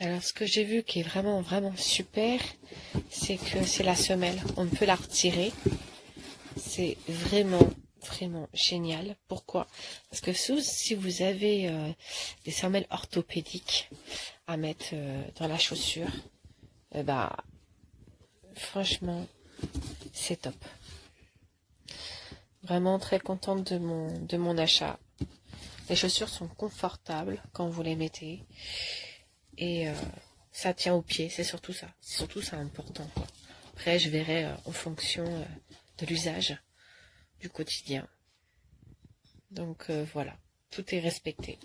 Alors, ce que j'ai vu qui est vraiment, vraiment super, c'est que c'est la semelle. On peut la retirer. C'est vraiment, vraiment génial. Pourquoi? Parce que si vous avez des semelles orthopédiques à mettre dans la chaussure, bah, franchement, c'est top. Vraiment très contente de mon achat. Les chaussures sont confortables quand vous les mettez. Et ça tient aux pieds, c'est surtout ça. C'est surtout ça important, quoi. Après, je verrai en fonction de l'usage du quotidien. Donc voilà, tout est respecté.